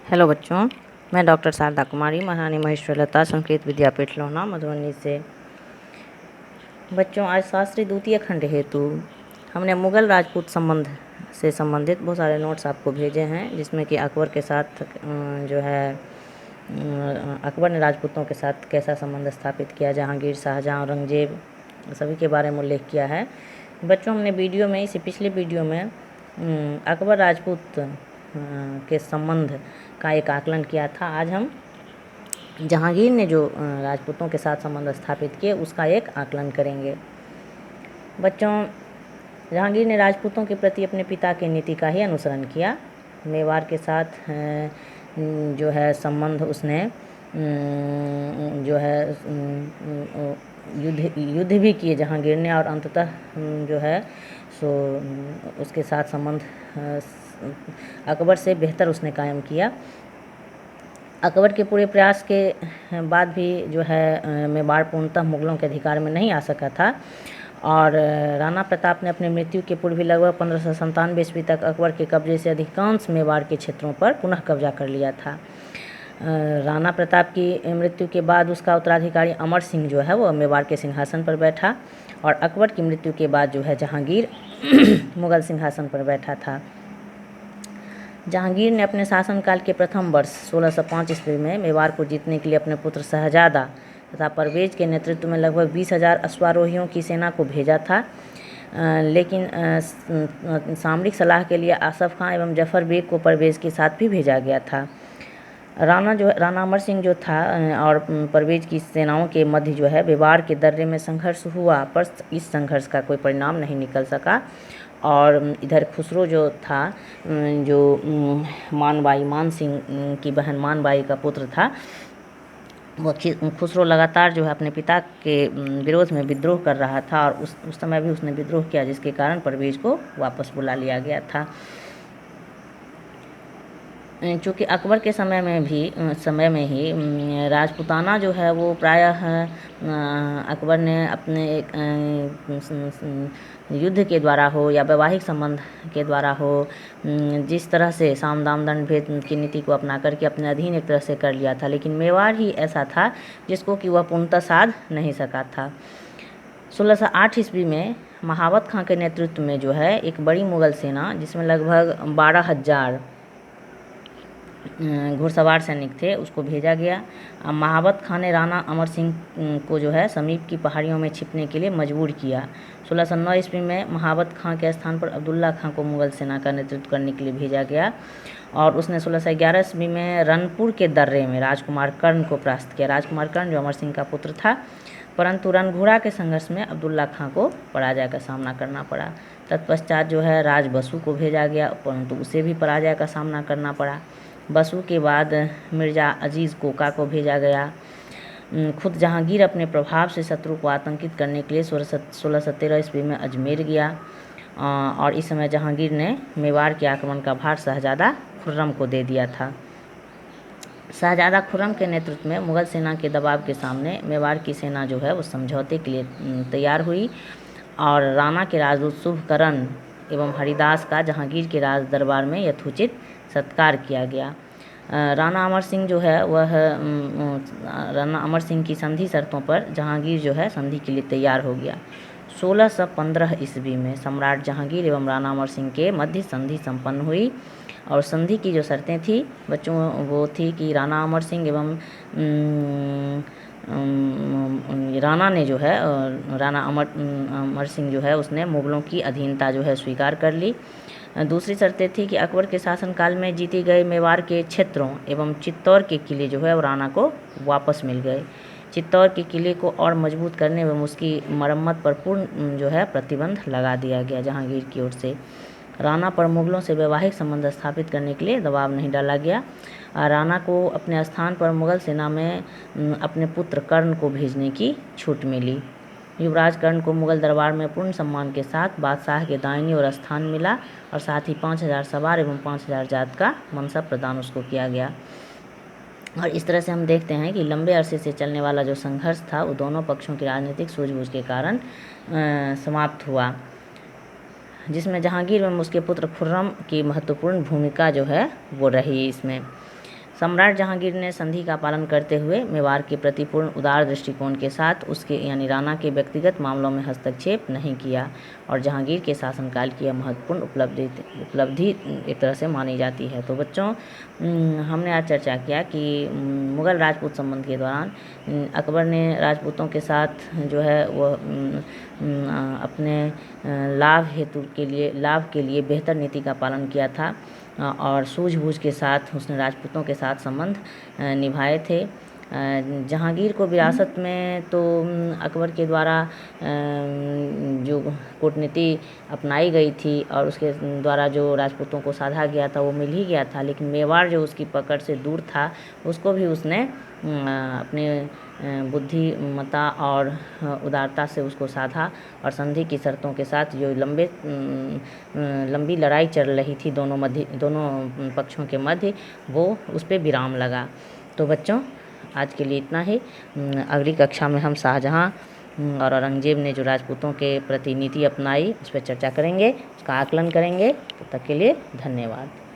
Hello बच्चों, मैं doctor Sharda कुमारी महारानी महेश्वरलता संस्कृत विद्यापीठ लोहना मधुबनी से। बच्चों, आज शास्त्री द्वितीय खंड हेतु हमने मुग़ल राजपूत संबंध से संबंधित बहुत सारे नोट्स आपको भेजे हैं, जिसमें कि अकबर के साथ अकबर ने राजपूतों के साथ कैसा संबंध स्थापित किया, जहांगीर, शाहजहां, औरंगजेब सभी के बारे में उल्लेख किया है। बच्चों, हमने वीडियो में इसी पिछले वीडियो में अकबर राजपूत के संबंध का एक आकलन किया था। आज हम जहांगीर ने जो राजपूतों के साथ संबंध स्थापित किए उसका एक आकलन करेंगे। बच्चों, जहांगीर ने राजपूतों के प्रति अपने पिता की नीति का ही अनुसरण किया। मेवाड़ के साथ जो है संबंध उसने जो है युद्ध भी किए जहांगीर ने, और अंततः जो है सो उसके साथ संबंध अकबर से बेहतर उसने कायम किया। अकबर के पूरे प्रयास के बाद भी जो है मेवाड़ पूर्णतः मुग़लों के अधिकार में नहीं आ सका था, और राणा प्रताप ने अपनी मृत्यु के पूर्व लगभग 1597 ईस्वी तक अकबर के कब्जे से अधिकांश मेवाड़ के क्षेत्रों पर पुनः कब्जा कर लिया था। राणा प्रताप की मृत्यु के बाद उसका उत्तराधिकारी अमर सिंह जो है वो मेवाड़ के सिंहासन पर बैठा, और अकबर की मृत्यु के बाद जो है जहांगीर मुग़ल सिंहासन पर बैठा था। जहांगीर ने अपने शासनकाल के प्रथम वर्ष 1605 ईस्वी में मेवाड़ को जीतने के लिए अपने पुत्र शहजादा तथा परवेज के नेतृत्व में लगभग 20,000 अश्वारोहियों की सेना को भेजा था, लेकिन सामरिक सलाह के लिए आसफ खां एवं जफर बेग को परवेज के साथ भी भेजा गया था। राणा अमर सिंह जो था और परवेज की सेनाओं के मध्य जो है मेवाड़ के दर्रे में संघर्ष हुआ, पर इस संघर्ष का कोई परिणाम नहीं निकल सका। और इधर खुसरो जो था, जो मान सिंह की बहन मानबाई का पुत्र था, वो खुसरो लगातार जो है अपने पिता के विरोध में विद्रोह कर रहा था, और उस समय भी उसने विद्रोह किया, जिसके कारण परवेज को वापस बुला लिया गया था। चूँकि अकबर के समय में ही राजपूताना जो है वो प्रायः अकबर ने अपने युद्ध के द्वारा हो या वैवाहिक संबंध के द्वारा हो, जिस तरह से साम दाम दंड भेद की नीति को अपना करके अपने अधीन एक तरह से कर लिया था, लेकिन मेवाड़ ही ऐसा था जिसको कि वह पूर्णतः साध नहीं सका था। 1608 ईस्वी में महावत खां के नेतृत्व में जो है एक बड़ी मुग़ल सेना, जिसमें लगभग 12,000 घुड़सवार सैनिक थे, उसको भेजा गया। महावत खां ने राणा अमर सिंह को जो है समीप की पहाड़ियों में छिपने के लिए मजबूर किया। 1609 ईस्वी में महावत खां के स्थान पर अब्दुल्ला खां को मुग़ल सेना का नेतृत्व करने के लिए भेजा गया, और उसने 1611 ईस्वी में रनपुर के दर्रे में राजकुमार कर्ण को परास्त किया। राजकुमार कर्ण जो अमर सिंह का पुत्र था, परंतु रणघोड़ा के संघर्ष में अब्दुल्ला खां को पराजय का सामना करना पड़ा। तत्पश्चात जो है राज बसु को भेजा गया, परंतु उसे भी पराजय का सामना करना पड़ा। बसु के बाद मिर्ज़ा अजीज़ कोका को भेजा गया। खुद जहांगीर अपने प्रभाव से शत्रु को आतंकित करने के लिए 1617 ईस्वी में अजमेर गया, और इस समय जहांगीर ने मेवाड़ के आक्रमण का भार शहजादा खुर्रम को दे दिया था। शहजादा खुर्रम के नेतृत्व में मुग़ल सेना के दबाव के सामने मेवाड़ की सेना जो है वो समझौते के लिए तैयार हुई, और राणा के राजदूत शुभकरण एवं हरिदास का जहांगीर के राज दरबार में यथोचित सत्कार किया गया। राणा अमर सिंह जो है वह राणा अमर सिंह की संधि शर्तों पर जहांगीर जो है संधि के लिए तैयार हो गया। 1615 ईस्वी में सम्राट जहांगीर एवं राणा अमर सिंह के मध्य संधि संपन्न हुई, और संधि की जो शर्तें थी बच्चों वो थी कि राणा अमर सिंह एवं राणा ने जो है राणा अमर सिंह जो है उसने मुग़लों की अधीनता जो है स्वीकार कर ली। दूसरी शर्तें थी कि अकबर के शासनकाल में जीते गए मेवाड़ के क्षेत्रों एवं चित्तौड़ के किले जो है वो राणा को वापस मिल गए। चित्तौड़ के किले को और मजबूत करने एवं उसकी मरम्मत पर पूर्ण जो है प्रतिबंध लगा दिया गया जहांगीर की ओर से। राणा पर मुग़लों से वैवाहिक संबंध स्थापित करने के लिए दबाव नहीं डाला गया। राणा को अपने स्थान पर मुग़ल सेना में अपने पुत्र कर्ण को भेजने की छूट मिली। युवराज कर्ण को मुग़ल दरबार में पूर्ण सम्मान के साथ बादशाह के दाहिनी ओर स्थान मिला, और साथ ही 5,000 सवार एवं 5,000 जात का मनसब प्रदान उसको किया गया। और इस तरह से हम देखते हैं कि लंबे अरसे से चलने वाला जो संघर्ष था वो दोनों पक्षों की राजनीतिक सूझबूझ के कारण समाप्त हुआ, जिसमें जहांगीर एवं उसके पुत्र खुर्रम की महत्वपूर्ण भूमिका जो है वो रही इसमें। सम्राट जहांगीर ने संधि का पालन करते हुए मेवाड़ के प्रति पूर्ण उदार दृष्टिकोण के साथ उसके यानी राणा के व्यक्तिगत मामलों में हस्तक्षेप नहीं किया और जहांगीर के शासनकाल की यह महत्वपूर्ण उपलब्धि एक तरह से मानी जाती है। तो बच्चों, हमने आज चर्चा किया कि मुग़ल राजपूत संबंध के दौरान अकबर ने राजपूतों के साथ जो है वह अपने लाभ के लिए बेहतर नीति का पालन किया था और सूझबूझ के साथ उसने राजपूतों के साथ संबंध निभाए थे। जहांगीर को विरासत में तो अकबर के द्वारा जो कूटनीति अपनाई गई थी और उसके द्वारा जो राजपूतों को साधा गया था वो मिल ही गया था, लेकिन मेवाड़ जो उसकी पकड़ से दूर था उसको भी उसने अपने बुद्धिमत्ता और उदारता से उसको साधा और संधि की शर्तों के साथ जो लंबी लड़ाई चल रही थी दोनों पक्षों के मध्य, वो उस पर विराम लगा। तो बच्चों, आज के लिए इतना ही। अगली कक्षा में हम शाहजहाँ और औरंगजेब ने जो राजपूतों के प्रति नीति अपनाई उस पर चर्चा करेंगे, उसका आकलन करेंगे। तब तक के लिए धन्यवाद।